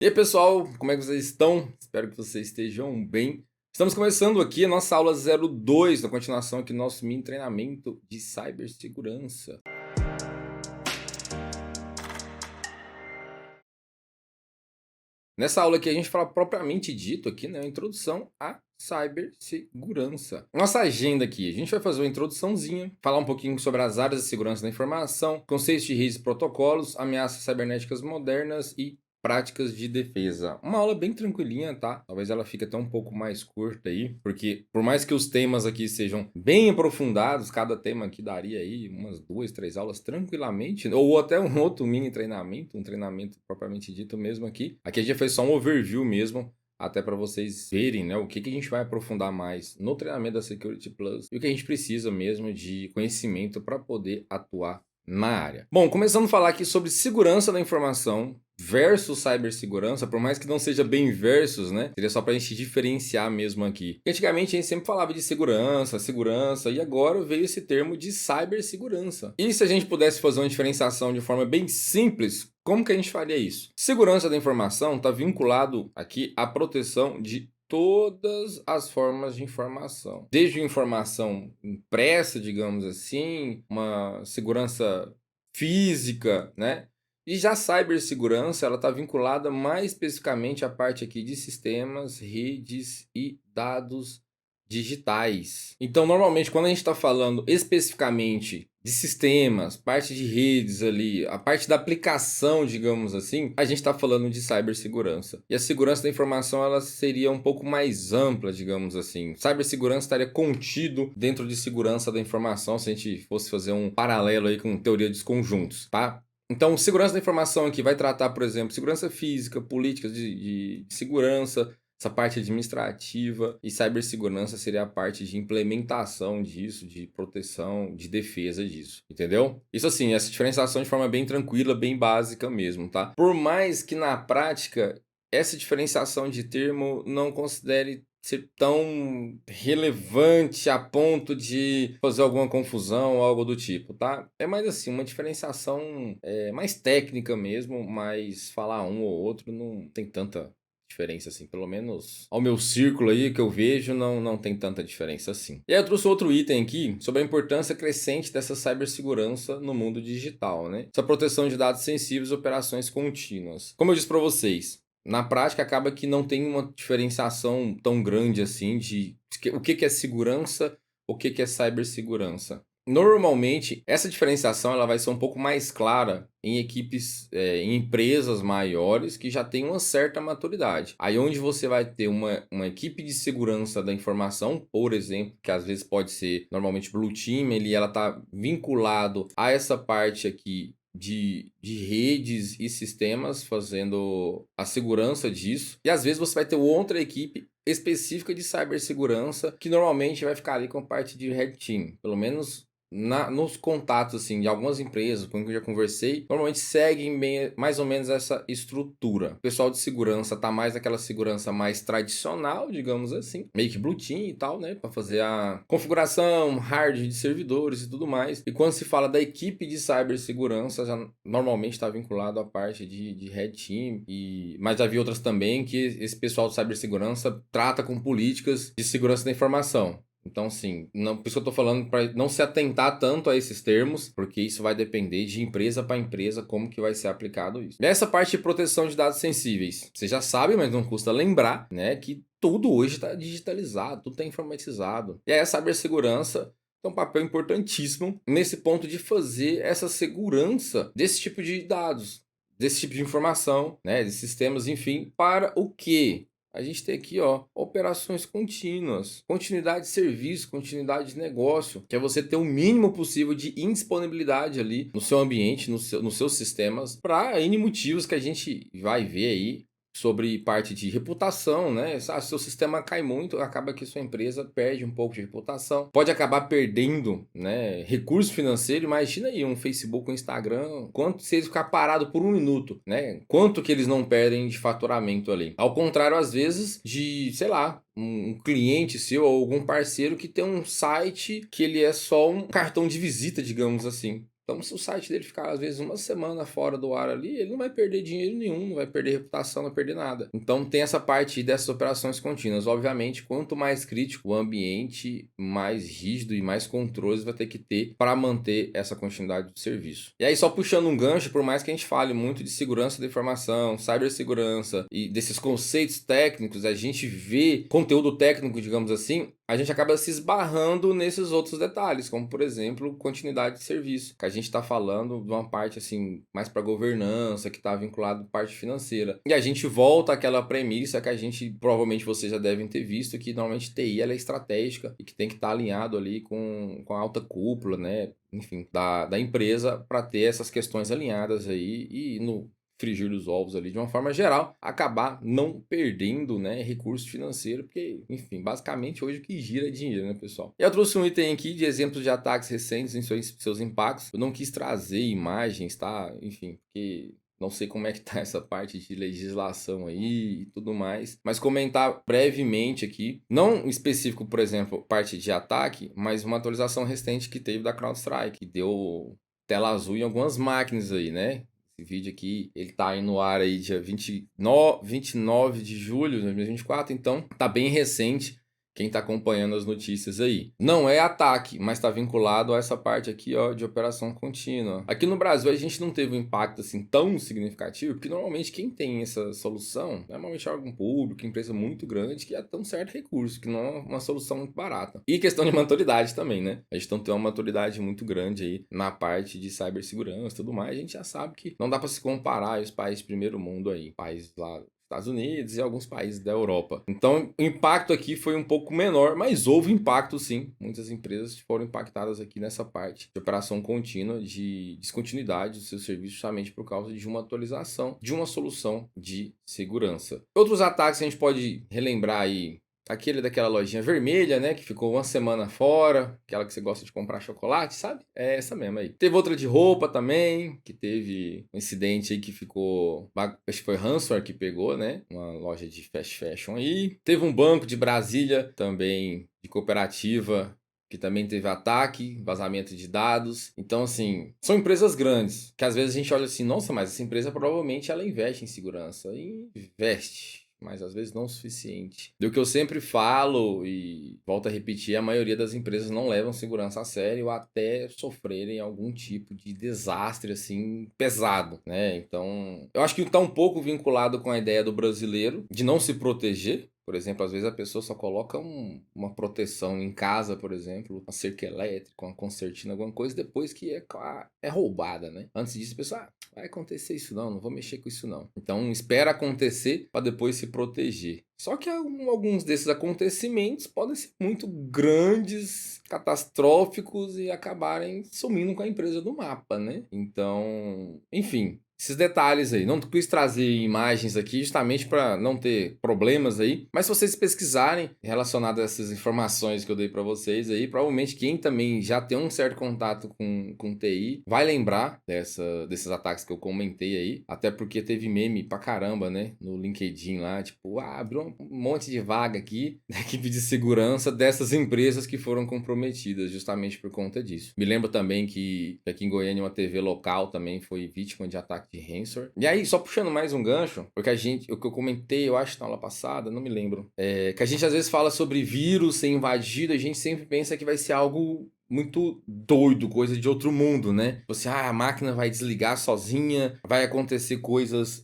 E aí, pessoal, como é que vocês estão? Espero que vocês estejam bem. Estamos começando aqui a nossa aula 02, na continuação aqui do nosso mini treinamento de cibersegurança. Nessa aula aqui a gente fala propriamente dito aqui, né, a introdução à cibersegurança. Nossa agenda aqui, a gente vai fazer uma introduçãozinha, falar um pouquinho sobre as áreas de segurança da informação, conceitos de redes e protocolos, ameaças cibernéticas modernas e práticas de defesa. Uma aula bem tranquilinha, tá? Talvez ela fique até um pouco mais curta aí, porque por mais que os temas aqui sejam bem aprofundados, cada tema aqui daria aí umas 2, 3 aulas tranquilamente, ou até um outro mini treinamento, um treinamento propriamente dito mesmo aqui. Aqui a gente fez só um overview mesmo, até para vocês verem, né, o que a gente vai aprofundar mais no treinamento da Security Plus e o que a gente precisa mesmo de conhecimento para poder atuar na área. Bom, começando a falar aqui sobre segurança da informação versus cibersegurança, por mais que não seja bem versus, né? Seria só para a gente diferenciar mesmo aqui. Antigamente a gente sempre falava de segurança, e agora veio esse termo de cibersegurança. E se a gente pudesse fazer uma diferenciação de forma bem simples, como que a gente faria isso? Segurança da informação está vinculado aqui à proteção de todas as formas de informação. Desde informação impressa, digamos assim, uma segurança física, né? E já a cibersegurança, ela está vinculada mais especificamente à parte aqui de sistemas, redes e dados digitais. Então, normalmente, quando a gente está falando especificamente de sistemas, parte de redes ali, a parte da aplicação, digamos assim, a gente está falando de cibersegurança. E a segurança da informação, ela seria um pouco mais ampla, digamos assim. Cibersegurança estaria contido dentro de segurança da informação, se a gente fosse fazer um paralelo aí com teoria dos conjuntos, tá? Então, segurança da informação aqui vai tratar, por exemplo, segurança física, políticas de segurança, essa parte administrativa, e cibersegurança seria a parte de implementação disso, de proteção, de defesa disso, entendeu? Isso assim, essa diferenciação de forma bem tranquila, bem básica mesmo, tá? Por mais que na prática essa diferenciação de termo não considere ser tão relevante a ponto de fazer alguma confusão ou algo do tipo, tá? É mais assim, uma diferenciação mais técnica mesmo, mas falar um ou outro não tem tanta diferença assim, pelo menos ao meu círculo aí que eu vejo, não tem tanta diferença assim. E aí eu trouxe outro item aqui sobre a importância crescente dessa cibersegurança no mundo digital, né? Essa proteção de dados sensíveis e operações contínuas. Como eu disse para vocês, na prática acaba que não tem uma diferenciação tão grande assim de o que é segurança, o que é cibersegurança. Normalmente, essa diferenciação ela vai ser um pouco mais clara em equipes, em empresas maiores que já têm uma certa maturidade. Aí onde você vai ter uma equipe de segurança da informação, por exemplo, que às vezes pode ser normalmente Blue Team, ela está vinculado a essa parte aqui de redes e sistemas, fazendo a segurança disso. E às vezes você vai ter outra equipe específica de cibersegurança que normalmente vai ficar ali com parte de Red Team. Pelo menos nos contatos assim, de algumas empresas com quem eu já conversei, normalmente seguem mais ou menos essa estrutura. O pessoal de segurança tá mais naquela segurança mais tradicional, digamos assim, meio que Blue Team e tal, né? Para fazer a configuração, hardware de servidores e tudo mais. E quando se fala da equipe de cibersegurança, já normalmente está vinculado à parte de Red Team, mas havia outras também que esse pessoal de cibersegurança trata com políticas de segurança da informação. Então, sim, não, por isso que eu tô falando para não se atentar tanto a esses termos, porque isso vai depender de empresa para empresa como que vai ser aplicado isso. Nessa parte de proteção de dados sensíveis, você já sabe, mas não custa lembrar, né, que tudo hoje está digitalizado, tudo está informatizado. E aí a cibersegurança tem um papel importantíssimo nesse ponto de fazer essa segurança desse tipo de dados, desse tipo de informação, né, de sistemas, enfim, para o quê? A gente tem aqui, ó, operações contínuas, continuidade de serviço, continuidade de negócio, que é você ter o mínimo possível de indisponibilidade ali no seu ambiente, nos seus sistemas, para N motivos que a gente vai ver aí sobre parte de reputação, né? Se seu sistema cai muito, acaba que sua empresa perde um pouco de reputação. Pode acabar perdendo, né, recurso financeiro. Imagina aí um Facebook, um Instagram, quanto se eles ficar parado por um minuto, né? Quanto que eles não perdem de faturamento ali. Ao contrário, às vezes, de, sei lá, um cliente seu ou algum parceiro que tem um site que ele é só um cartão de visita, digamos assim. Então, se o site dele ficar, às vezes, uma semana fora do ar ali, ele não vai perder dinheiro nenhum, não vai perder reputação, não vai perder nada. Então, tem essa parte dessas operações contínuas. Obviamente, quanto mais crítico o ambiente, mais rígido e mais controles vai ter que ter para manter essa continuidade do serviço. E aí, só puxando um gancho, por mais que a gente fale muito de segurança da informação, cibersegurança e desses conceitos técnicos, a gente vê conteúdo técnico, digamos assim, a gente acaba se esbarrando nesses outros detalhes, como, por exemplo, continuidade de serviço, que a gente está falando de uma parte assim mais para governança, que está vinculado à parte financeira. E a gente volta àquela premissa que a gente, provavelmente vocês já devem ter visto, que normalmente TI ela é estratégica e que tem que estar alinhado ali com a alta cúpula, né? Enfim, da empresa para ter essas questões alinhadas aí e no frigir dos ovos ali de uma forma geral, acabar não perdendo, né, recurso financeiro, porque, enfim, basicamente hoje o que gira é dinheiro, né, pessoal? Eu trouxe um item aqui de exemplos de ataques recentes em seus impactos. Eu não quis trazer imagens, tá? Enfim, porque não sei como é que tá essa parte de legislação aí e tudo mais, mas comentar brevemente aqui, não específico, por exemplo, parte de ataque, mas uma atualização recente que teve da CrowdStrike, que deu tela azul em algumas máquinas aí, né? Esse vídeo aqui, ele tá aí no ar aí dia 29 de julho de 2024, então tá bem recente. Quem está acompanhando as notícias aí. Não é ataque, mas está vinculado a essa parte aqui, ó, de operação contínua. Aqui no Brasil a gente não teve um impacto assim tão significativo, porque normalmente quem tem essa solução, normalmente é órgão público, empresa muito grande, que tem um certo recurso, que não é uma solução muito barata. E questão de maturidade também, né? A gente não tem uma maturidade muito grande aí na parte de cibersegurança e tudo mais. A gente já sabe que não dá para se comparar os países de primeiro mundo aí, países lá Estados Unidos e alguns países da Europa. Então, o impacto aqui foi um pouco menor, mas houve impacto sim. Muitas empresas foram impactadas aqui nessa parte de operação contínua, de descontinuidade do seu serviço, justamente por causa de uma atualização de uma solução de segurança. Outros ataques a gente pode relembrar aí. Aquele daquela lojinha vermelha, né? Que ficou uma semana fora. Aquela que você gosta de comprar chocolate, sabe? É essa mesmo aí. Teve outra de roupa também, que teve um incidente aí que ficou... Acho que foi ransomware que pegou, né? Uma loja de fast fashion aí. Teve um banco de Brasília também, de cooperativa, que também teve ataque, vazamento de dados. Então, assim, são empresas grandes, que às vezes a gente olha assim, nossa, mas essa empresa provavelmente ela investe em segurança. E investe, mas às vezes não o suficiente. Do que eu sempre falo e volto a repetir, a maioria das empresas não levam segurança a sério até sofrerem algum tipo de desastre assim pesado, né? Então, eu acho que está um pouco vinculado com a ideia do brasileiro de não se proteger. Por exemplo, às vezes a pessoa só coloca uma proteção em casa, por exemplo, uma cerca elétrica, uma concertina, alguma coisa, depois que é roubada, né? Antes disso, a pessoa, vai acontecer isso não vou mexer com isso não. Então, espera acontecer para depois se proteger. Só que alguns desses acontecimentos podem ser muito grandes, catastróficos e acabarem sumindo com a empresa do mapa, né? Então, enfim, esses detalhes aí. Não quis trazer imagens aqui justamente para não ter problemas aí. Mas se vocês pesquisarem relacionado a essas informações que eu dei para vocês aí, provavelmente quem também já tem um certo contato com TI vai lembrar desses ataques que eu comentei aí. Até porque teve meme pra caramba, né? No LinkedIn lá, tipo, abriu um monte de vaga aqui da equipe de segurança dessas empresas que foram comprometidas justamente por conta disso. Me lembro também que aqui em Goiânia uma TV local também foi vítima de ataque de ransomware. E aí, só puxando mais um gancho, porque o que eu comentei, eu acho na aula passada, não me lembro, que a gente às vezes fala sobre vírus ser invadido, a gente sempre pensa que vai ser algo muito doido, coisa de outro mundo, né? A máquina vai desligar sozinha, vai acontecer coisas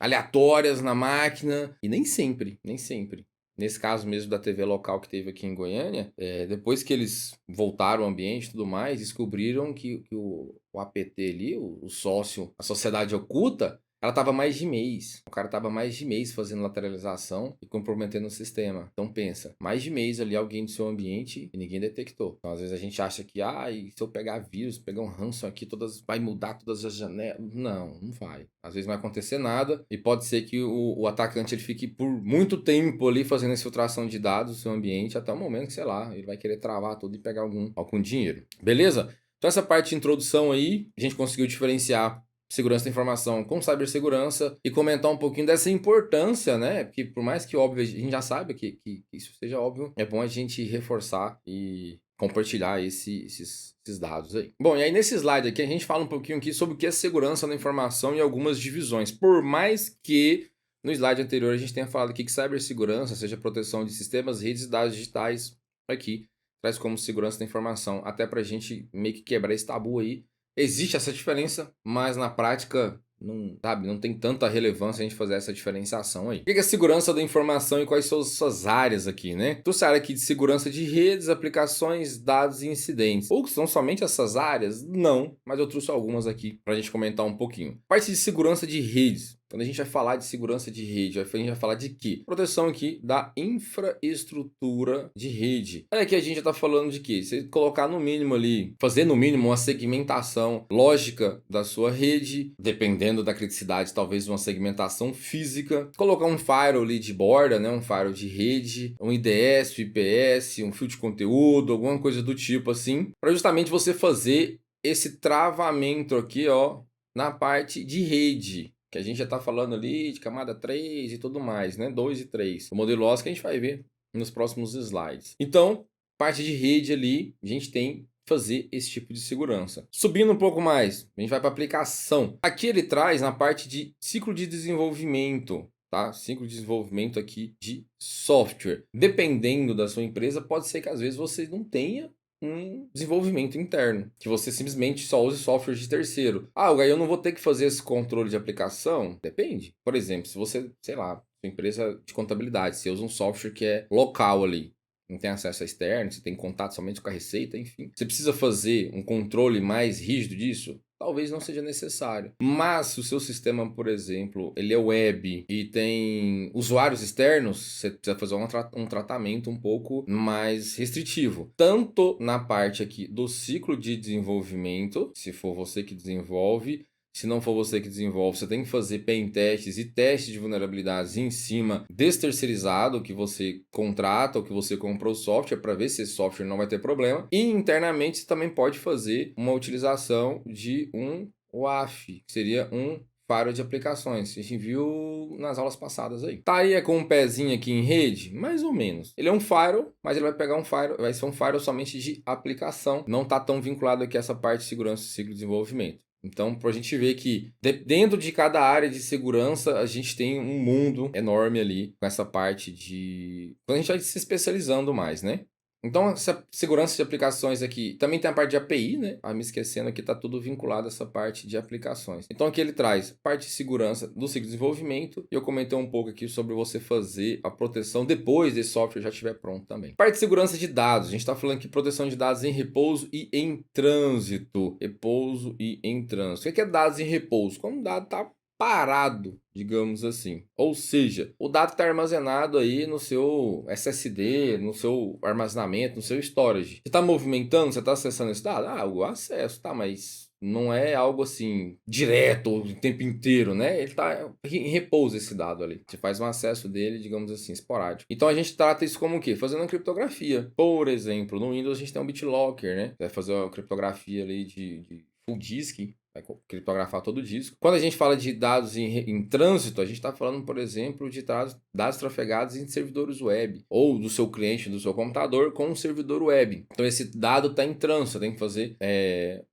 aleatórias na máquina, e nem sempre, nem sempre. Nesse caso mesmo da TV local que teve aqui em Goiânia, depois que eles voltaram ao ambiente e tudo mais, descobriram que o APT ali, o sócio, a sociedade oculta, ela estava mais de mês. O cara estava mais de mês fazendo lateralização e comprometendo o sistema. Então pensa, mais de mês ali alguém do seu ambiente e ninguém detectou. Então às vezes a gente acha que, e se eu pegar vírus, pegar um ranço aqui, vai mudar todas as janelas. Não, não vai. Às vezes não vai acontecer nada e pode ser que o atacante ele fique por muito tempo ali fazendo a infiltração de dados do seu ambiente até o momento que, sei lá, ele vai querer travar tudo e pegar algum dinheiro. Beleza? Então essa parte de introdução aí, a gente conseguiu diferenciar segurança da informação com cibersegurança e comentar um pouquinho dessa importância, né? Porque por mais que óbvio a gente já sabe que isso seja óbvio, é bom a gente reforçar e compartilhar esses dados aí. Bom, e aí nesse slide aqui a gente fala um pouquinho aqui sobre o que é segurança da informação e algumas divisões. Por mais que no slide anterior a gente tenha falado aqui que cibersegurança, seja proteção de sistemas, redes e dados digitais, aqui traz como segurança da informação, até para a gente meio que quebrar esse tabu aí. Existe essa diferença, mas na prática não tem tanta relevância a gente fazer essa diferenciação aí. O que é segurança da informação e quais são as suas áreas aqui, né? Trouxe a área aqui de segurança de redes, aplicações, dados e incidentes. Ou são somente essas áreas? Não, mas eu trouxe algumas aqui para a gente comentar um pouquinho. Parte de segurança de redes. Quando a gente vai falar de segurança de rede, a gente vai falar de quê? Proteção aqui da infraestrutura de rede. Olha aqui, a gente já está falando de quê? Você colocar no mínimo ali, fazer no mínimo uma segmentação lógica da sua rede, dependendo da criticidade, talvez uma segmentação física. Colocar um firewall ali de borda, né? Um firewall de rede, um IDS, um IPS, um fio de conteúdo, alguma coisa do tipo assim, para justamente você fazer esse travamento aqui, ó, na parte de rede. Que a gente já está falando ali de camada 3 e tudo mais, né? 2 e 3. O modelo OSI que a gente vai ver nos próximos slides. Então, parte de rede ali, a gente tem que fazer esse tipo de segurança. Subindo um pouco mais, a gente vai para a aplicação. Aqui ele traz na parte de ciclo de desenvolvimento, tá? Ciclo de desenvolvimento aqui de software. Dependendo da sua empresa, pode ser que às vezes você não tenha um desenvolvimento interno, que você simplesmente só use software de terceiro. Ah, eu não vou ter que fazer esse controle de aplicação? Depende. Por exemplo, se você, sei lá, sua empresa de contabilidade, você usa um software que é local ali, não tem acesso a externo, você tem contato somente com a receita, enfim. Você precisa fazer um controle mais rígido disso? Talvez não seja necessário. Mas se o seu sistema, por exemplo, ele é web e tem usuários externos, você precisa fazer um tratamento um pouco mais restritivo. Tanto na parte aqui do ciclo de desenvolvimento, se for você que desenvolve. Se não for você que desenvolve, você tem que fazer pen testes e testes de vulnerabilidades em cima desse terceirizado que você contrata ou que você comprou o software para ver se esse software não vai ter problema. E internamente você também pode fazer uma utilização de um WAF, que seria um firewall de aplicações. A gente viu nas aulas passadas aí. Tá aí com um pezinho aqui em rede? Mais ou menos. Ele é um firewall, mas ele vai pegar um firewall, vai ser um firewall somente de aplicação. Não está tão vinculado aqui a essa parte de segurança e ciclo de desenvolvimento. Então, para a gente ver que dentro de cada área de segurança, a gente tem um mundo enorme ali com essa parte de... Quando a gente vai se especializando mais, né? Então, essa segurança de aplicações aqui, também tem a parte de API, né? Me esquecendo aqui, está tudo vinculado a essa parte de aplicações. Então, aqui ele traz parte de segurança do ciclo de desenvolvimento, e eu comentei um pouco aqui sobre você fazer a proteção depois desse software já estiver pronto também. Parte de segurança de dados, a gente está falando aqui proteção de dados em repouso e em trânsito. Repouso e em trânsito. O que é dados em repouso? Quando o dado está parado, digamos assim. Ou seja, o dado está armazenado aí no seu SSD, no seu armazenamento, no seu storage. Você está movimentando, você está acessando esse dado? Ah, o acesso, tá, mas não é algo assim direto o tempo inteiro, né? Ele está em repouso esse dado ali. Você faz um acesso dele, digamos assim, esporádico. Então a gente trata isso como o quê? Fazendo uma criptografia. Por exemplo, no Windows a gente tem um BitLocker, né? Vai fazer uma criptografia ali de full disk. Vai criptografar todo o disco. Quando a gente fala de dados em trânsito, a gente está falando, por exemplo, de dados trafegados em servidores web, ou do seu cliente, do seu computador, com um servidor web. Então, esse dado está em trânsito, você tem que fazer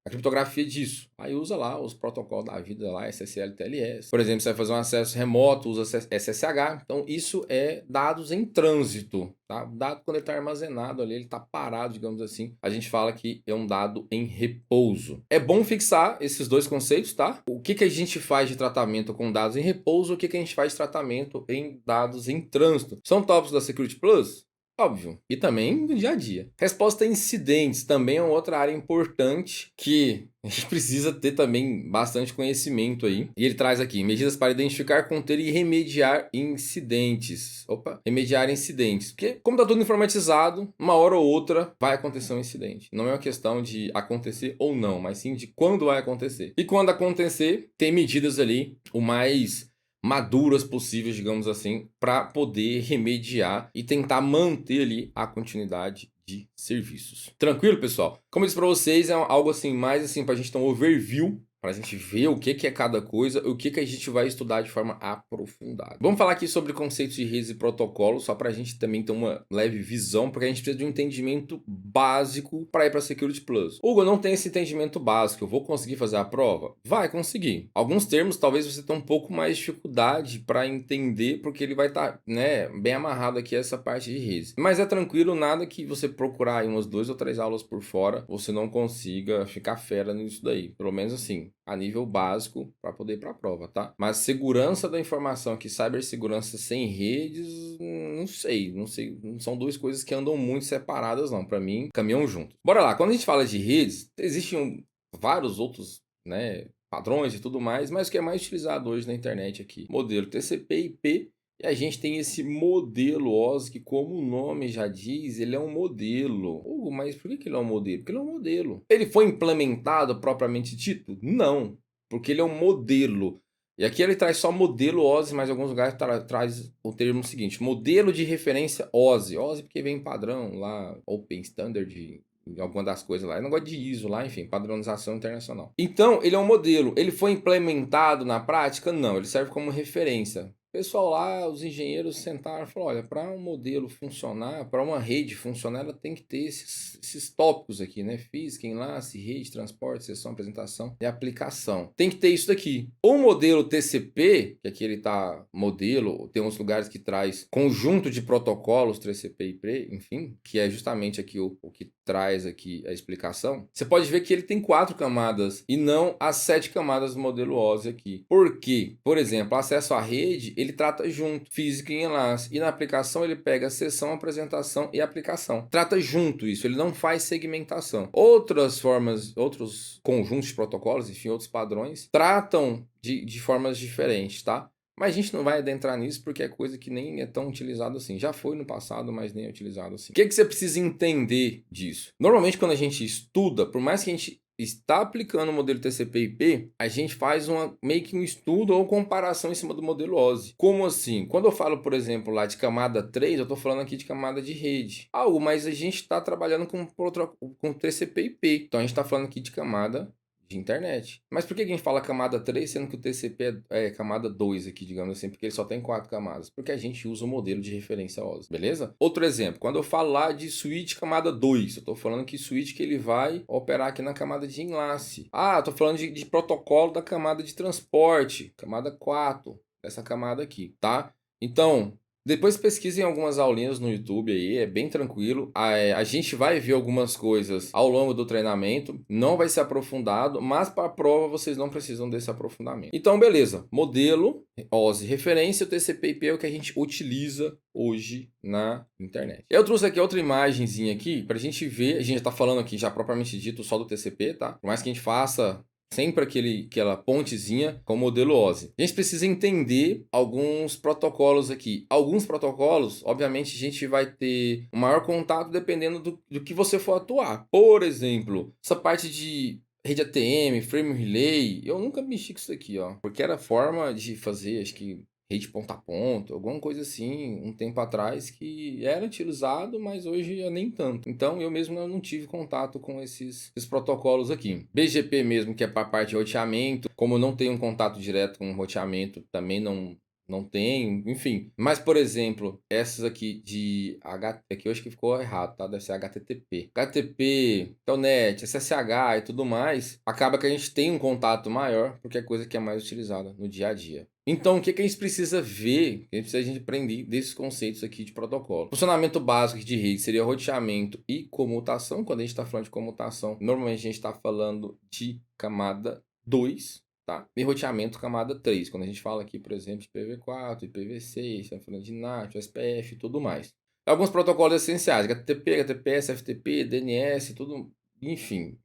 a criptografia disso. Aí usa lá os protocolos da vida, lá, SSL, TLS. Por exemplo, você vai fazer um acesso remoto, usa SSH. Então, isso é dados em trânsito. Tá? O dado, quando ele está armazenado ali, ele está parado, digamos assim. A gente fala que é um dado em repouso. É bom fixar esses dois conceitos, tá? O que a gente faz de tratamento com dados em repouso, o que a gente faz de tratamento em dados em trânsito. São tópicos da Security Plus? Óbvio. E também no dia a dia. Resposta a incidentes também é uma outra área importante que a gente precisa ter também bastante conhecimento aí. E ele traz aqui medidas para identificar, conter e remediar incidentes. Remediar incidentes. Porque como está tudo informatizado, uma hora ou outra vai acontecer um incidente. Não é uma questão de acontecer ou não, mas sim de quando vai acontecer. E quando acontecer, tem medidas ali o mais maduras possíveis, digamos assim, para poder remediar e tentar manter ali a continuidade de serviços. Tranquilo, pessoal? Como eu disse para vocês, é algo assim mais assim para a gente ter um overview para a gente ver o que é cada coisa, o que a gente vai estudar de forma aprofundada. Vamos falar aqui sobre conceitos de redes e protocolos, só para a gente também ter uma leve visão, porque a gente precisa de um entendimento básico para ir para Security Plus. Hugo, eu não tenho esse entendimento básico, eu vou conseguir fazer a prova? Vai conseguir. Alguns termos talvez você tenha um pouco mais de dificuldade para entender, porque ele vai estar, né, bem amarrado aqui a essa parte de redes. Mas é tranquilo, nada que você procurar aí umas 2 ou 3 aulas por fora, você não consiga ficar fera nisso daí. Pelo menos assim, a nível básico para poder ir para a prova, tá? Mas segurança da informação aqui, cibersegurança sem redes, não sei, não são 2 coisas que andam muito separadas não, para mim, caminham juntos. Bora lá, quando a gente fala de redes, existem vários outros, né, padrões e tudo mais, mas o que é mais utilizado hoje na internet aqui, modelo TCP/IP, e a gente tem esse modelo OSI, que como o nome já diz, ele é um modelo. Mas por que ele é um modelo? Porque ele é um modelo. Ele foi implementado propriamente dito? Não, porque ele é um modelo. E aqui ele traz só modelo OSI, mas em alguns lugares traz o termo seguinte, modelo de referência OSI. OSI porque vem padrão lá, Open Standard, em alguma das coisas lá. Eu não gosto de ISO lá, enfim, padronização internacional. Então, ele é um modelo. Ele foi implementado na prática? Não, ele serve como referência. O pessoal lá, os engenheiros sentaram e falaram, olha, para um modelo funcionar, para uma rede funcionar, ela tem que ter esses tópicos aqui, né? Física, enlace, rede, transporte, sessão, apresentação e aplicação. Tem que ter isso daqui. O modelo TCP, que aqui ele tá modelo, tem uns lugares que traz conjunto de protocolos TCP e IP, enfim, que é justamente aqui o que traz aqui a explicação. Você pode ver que ele tem 4 camadas e não as 7 camadas do modelo OSI aqui. Por quê? Por exemplo, acesso à rede, ele trata junto, física e enlace. E na aplicação ele pega sessão, apresentação e aplicação. Trata junto isso, ele não faz segmentação. Outras formas, outros conjuntos de protocolos, enfim, outros padrões, tratam de formas diferentes, tá? Mas a gente não vai adentrar nisso porque é coisa que nem é tão utilizado assim. Já foi no passado, mas nem é utilizado assim. O que você precisa entender disso? Normalmente, quando a gente estuda, por mais que a gente está aplicando o modelo TCP/IP, a gente faz meio que um estudo ou comparação em cima do modelo OSI. Como assim? Quando eu falo, por exemplo, lá de camada 3, eu estou falando aqui de camada de rede. Mas a gente está trabalhando com TCP/IP. Então, a gente está falando aqui de camada de internet. Mas por que a gente fala camada 3, sendo que o TCP é camada 2 aqui, digamos assim, porque ele só tem 4 camadas? Porque a gente usa o modelo de referência OSI, beleza? Outro exemplo, quando eu falo lá de switch camada 2, eu estou falando que switch que ele vai operar aqui na camada de enlace. Estou falando de protocolo da camada de transporte, camada 4, essa camada aqui, tá? Então, depois pesquisem algumas aulinhas no YouTube aí, é bem tranquilo. A gente vai ver algumas coisas ao longo do treinamento, não vai ser aprofundado, mas para a prova vocês não precisam desse aprofundamento. Então, beleza. Modelo, OSI, referência, o TCP/IP é o que a gente utiliza hoje na internet. Eu trouxe aqui outra imagenzinha aqui para a gente ver, a gente está falando aqui já propriamente dito só do TCP, tá? Por mais que a gente faça sempre aquela pontezinha com o modelo OSI. A gente precisa entender alguns protocolos aqui. Alguns protocolos, obviamente, a gente vai ter um maior contato dependendo do que você for atuar. Por exemplo, essa parte de rede ATM, frame relay, eu nunca mexi com isso aqui, ó, porque era forma de fazer, acho que rede ponta a ponta, alguma coisa assim, um tempo atrás que era utilizado, mas hoje é nem tanto. Então eu mesmo não tive contato com esses protocolos aqui. BGP mesmo, que é para a parte de roteamento, como eu não tenho um contato direto com o roteamento, também não tenho, enfim. Mas, por exemplo, essas aqui de aqui eu acho que ficou errado, tá? Deve ser HTTP. HTTP, Telnet, SSH e tudo mais, acaba que a gente tem um contato maior, porque é coisa que é mais utilizada no dia a dia. Então, o que a gente precisa ver, a gente precisa aprender desses conceitos aqui de protocolo. Funcionamento básico de rede seria roteamento e comutação. Quando a gente está falando de comutação, normalmente a gente está falando de camada 2, tá? E roteamento camada 3. Quando a gente fala aqui, por exemplo, de IPv4, IPv6, está falando de NAT, SPF e tudo mais. Alguns protocolos essenciais, HTTP, HTTPS, FTP, DNS, tudo, enfim,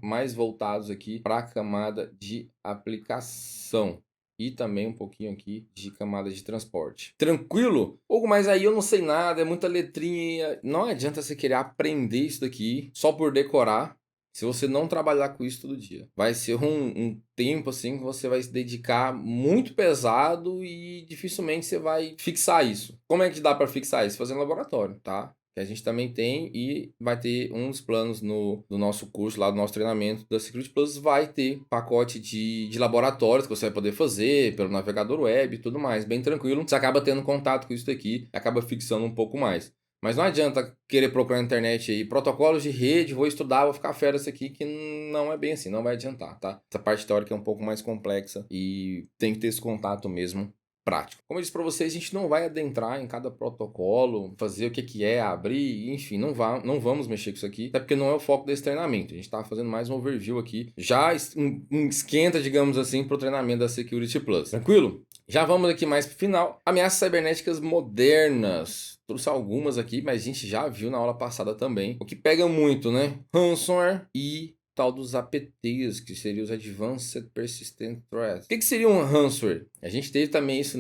mais voltados aqui para a camada de aplicação. E também um pouquinho aqui de camada de transporte. Tranquilo? Hugo, mas aí eu não sei nada, é muita letrinha. Não adianta você querer aprender isso daqui só por decorar, se você não trabalhar com isso todo dia. Vai ser um tempo assim que você vai se dedicar muito pesado e dificilmente você vai fixar isso. Como é que dá para fixar isso? Fazendo laboratório, tá? que a gente também tem, e vai ter um dos planos do nosso curso, lá do nosso treinamento da Security Plus, vai ter pacote de laboratórios que você vai poder fazer pelo navegador web e tudo mais, bem tranquilo. Você acaba tendo contato com isso daqui, acaba fixando um pouco mais. Mas não adianta querer procurar na internet aí, protocolos de rede, vou estudar, vou ficar fera isso aqui, que não é bem assim, não vai adiantar, tá? Essa parte teórica é um pouco mais complexa e tem que ter esse contato mesmo prático. Como eu disse para vocês, a gente não vai adentrar em cada protocolo, fazer o que é, abrir, enfim, não vamos mexer com isso aqui, até porque não é o foco desse treinamento. A gente está fazendo mais um overview aqui, já um esquenta, digamos assim, para o treinamento da Security Plus. Tranquilo? Já vamos aqui mais para o final. Ameaças cibernéticas modernas. Trouxe algumas aqui, mas a gente já viu na aula passada também. O que pega muito, né? Ransomware e tal dos APTs, que seriam os Advanced Persistent Threats. O que seria um ransomware? A gente teve também isso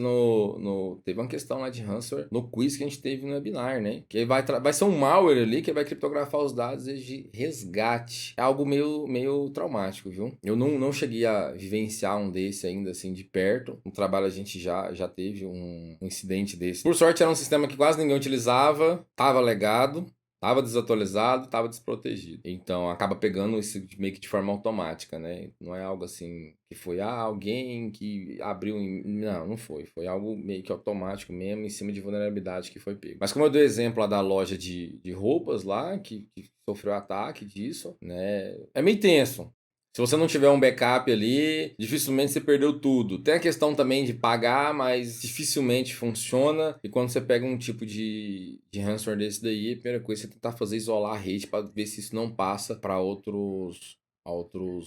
teve uma questão lá de ransomware no quiz que a gente teve no webinar, né? Que vai ser um malware ali que vai criptografar os dados de resgate. É algo meio traumático, viu? Eu não cheguei a vivenciar um desse ainda, assim, de perto. No trabalho a gente já teve um incidente desse. Por sorte era um sistema que quase ninguém utilizava, tava legado. Tava desatualizado, tava desprotegido. Então acaba pegando isso meio que de forma automática, né? Não é algo assim que foi alguém que abriu. Não foi. Foi algo meio que automático mesmo, em cima de vulnerabilidade que foi pego. Mas como eu dei o exemplo lá da loja de roupas lá, que sofreu ataque disso, né? É meio tenso. Se você não tiver um backup ali, dificilmente você perdeu tudo. Tem a questão também de pagar, mas dificilmente funciona. E quando você pega um tipo de ransomware desse daí, a primeira coisa é você tentar fazer isolar a rede para ver se isso não passa para outros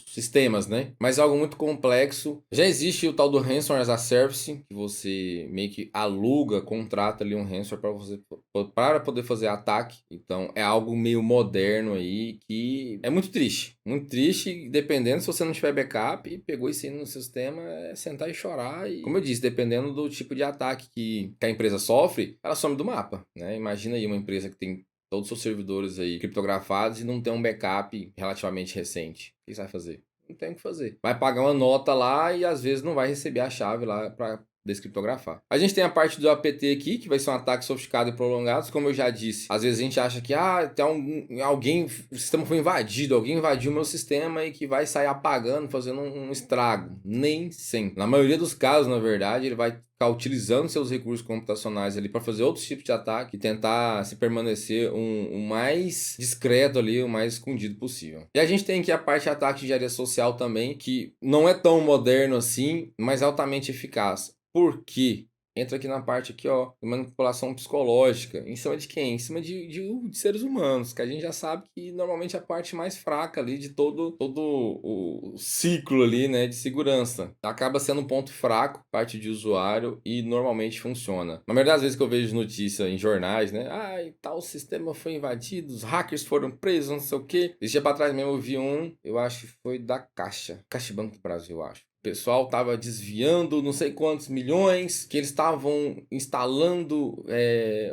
sistemas, né? Mas é algo muito complexo. Já existe o tal do Ransomware as a Service, que você meio que aluga, contrata ali um ransomware para poder fazer ataque. Então é algo meio moderno aí que é muito triste. Muito triste, dependendo se você não tiver backup e pegou isso aí no sistema, é sentar e chorar. E, como eu disse, dependendo do tipo de ataque que a empresa sofre, ela some do mapa, né? Imagina aí uma empresa que tem todos os seus servidores aí criptografados e não tem um backup relativamente recente. O que você vai fazer? Não tem o que fazer. Vai pagar uma nota lá e às vezes não vai receber a chave lá para descriptografar. A gente tem a parte do APT aqui, que vai ser um ataque sofisticado e prolongado, como eu já disse. Às vezes a gente acha que tem alguém, o sistema foi invadido, alguém invadiu o meu sistema e que vai sair apagando, fazendo um estrago. Nem sempre. Na maioria dos casos, na verdade, ele vai ficar utilizando seus recursos computacionais ali para fazer outros tipos de ataque e tentar se permanecer o mais discreto ali, o mais escondido possível. E a gente tem aqui a parte de ataque de engenharia social também, que não é tão moderno assim, mas altamente eficaz. Por quê? Entra aqui na parte aqui, ó, de manipulação psicológica. Em cima de quem? Em cima de seres humanos, que a gente já sabe que normalmente é a parte mais fraca ali de todo o ciclo ali, né, de segurança. Acaba sendo um ponto fraco, parte de usuário, e normalmente funciona. Na maioria das vezes que eu vejo notícia em jornais, né, tal sistema foi invadido, os hackers foram presos, não sei o quê. Esse dia pra trás mesmo eu vi eu acho que foi da Caixa Banco do Brasil, eu acho. O pessoal estava desviando não sei quantos milhões, que eles estavam instalando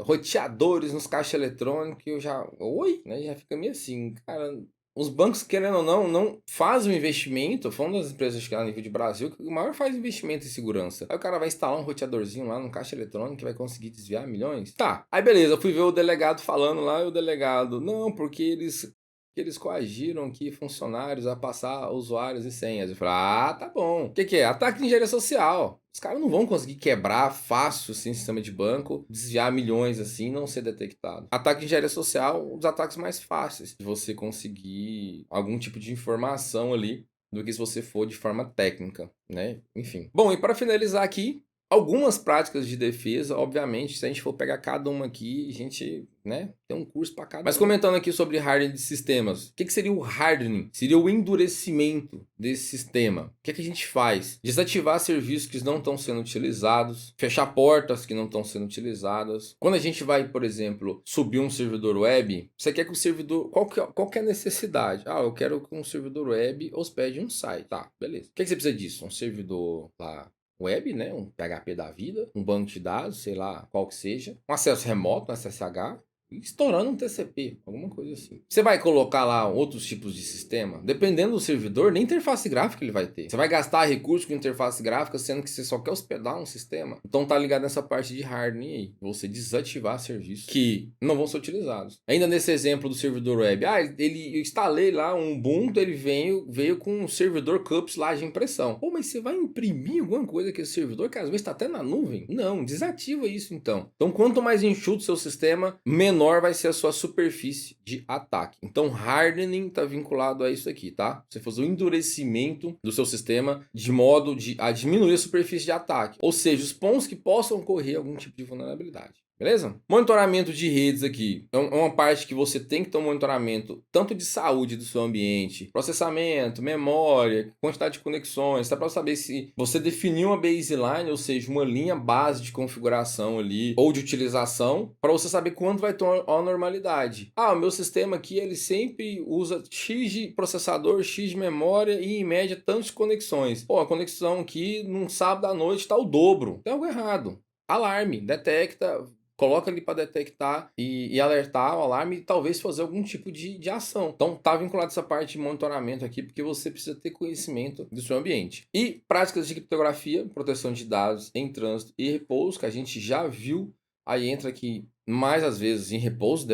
roteadores nos caixas eletrônicos. Eu já, oi, né? Já fica meio assim, cara. Os bancos, querendo ou não fazem um investimento. Foi uma das empresas que a nível de Brasil que o maior faz investimento em segurança. Aí o cara vai instalar um roteadorzinho lá no caixa eletrônico que vai conseguir desviar milhões. Tá, aí beleza, eu fui ver o delegado falando lá e o delegado, não, porque eles coagiram aqui funcionários a passar usuários e senhas. Eu falei, tá bom. O que é? Ataque de engenharia social. Os caras não vão conseguir quebrar fácil assim, sistema de banco, desviar milhões assim, não ser detectado. Ataque de engenharia social, um dos ataques mais fáceis de você conseguir algum tipo de informação ali do que se você for de forma técnica, né? Enfim. Bom, e para finalizar aqui, algumas práticas de defesa, obviamente, se a gente for pegar cada uma aqui, a gente, né, tem um curso para cada. Mas comentando aqui sobre hardening de sistemas, o que seria o hardening? Seria o endurecimento desse sistema. O que a gente faz? Desativar serviços que não estão sendo utilizados, fechar portas que não estão sendo utilizadas. Quando a gente vai, por exemplo, subir um servidor web, você quer que o servidor... Qual que é a necessidade? Eu quero que um servidor web hospede um site. Tá, beleza. O que você precisa disso? Um servidor lá web, né? Um PHP da vida, um banco de dados, sei lá, qual que seja, um acesso remoto, um SSH, estourando um TCP, alguma coisa assim. Você vai colocar lá outros tipos de sistema, dependendo do servidor, nem interface gráfica ele vai ter. Você vai gastar recursos com interface gráfica, sendo que você só quer hospedar um sistema. Então tá ligado nessa parte de hardening aí. Você desativar serviços que não vão ser utilizados. Ainda nesse exemplo do servidor web, eu instalei lá um Ubuntu, ele veio com um servidor cups lá de impressão. Pô, mas você vai imprimir alguma coisa que esse servidor, que às vezes está até na nuvem? Não, desativa isso então. Então quanto mais enxuto o seu sistema, menor vai ser a sua superfície de ataque. Então hardening está vinculado a isso aqui, tá? Você fazer o endurecimento do seu sistema de modo a diminuir a superfície de ataque. Ou seja, os pontos que possam ocorrer algum tipo de vulnerabilidade. Beleza? Monitoramento de redes aqui é uma parte que você tem que ter um monitoramento tanto de saúde do seu ambiente, processamento, memória, quantidade de conexões, tá? Para saber se você definiu uma baseline, ou seja, uma linha base de configuração ali ou de utilização, para você saber quando vai ter uma normalidade. O meu sistema aqui ele sempre usa X de processador, X de memória e em média tantas conexões. Pô, a conexão aqui num sábado à noite está o dobro. Tem algo errado. Alarme, detecta. Coloca ali para detectar e alertar o alarme e talvez fazer algum tipo de ação. Então tá vinculado essa parte de monitoramento aqui, porque você precisa ter conhecimento do seu ambiente. E práticas de criptografia, proteção de dados em trânsito e repouso, que a gente já viu. Aí entra aqui mais às vezes em repouso,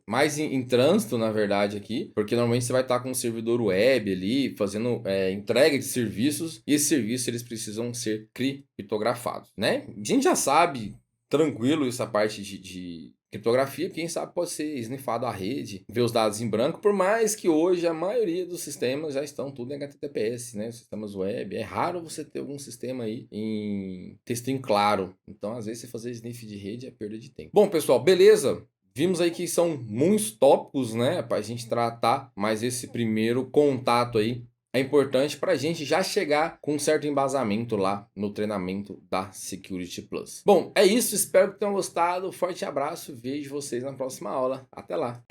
mais em trânsito, na verdade, aqui, porque normalmente você vai estar com um servidor web ali, fazendo entrega de serviços, e esses serviços eles precisam ser criptografados, né? A gente já sabe tranquilo essa parte de criptografia, quem sabe pode ser snifado a rede, ver os dados em branco, por mais que hoje a maioria dos sistemas já estão tudo em HTTPS, né? Sistemas web. É raro você ter algum sistema aí em texto em claro. Então, às vezes, você fazer sniff de rede é perda de tempo. Bom, pessoal, beleza? Vimos aí que são muitos tópicos, né, para a gente tratar, mas esse primeiro contato aí é importante para a gente já chegar com um certo embasamento lá no treinamento da Security Plus. Bom, é isso. Espero que tenham gostado. Forte abraço. Vejo vocês na próxima aula. Até lá.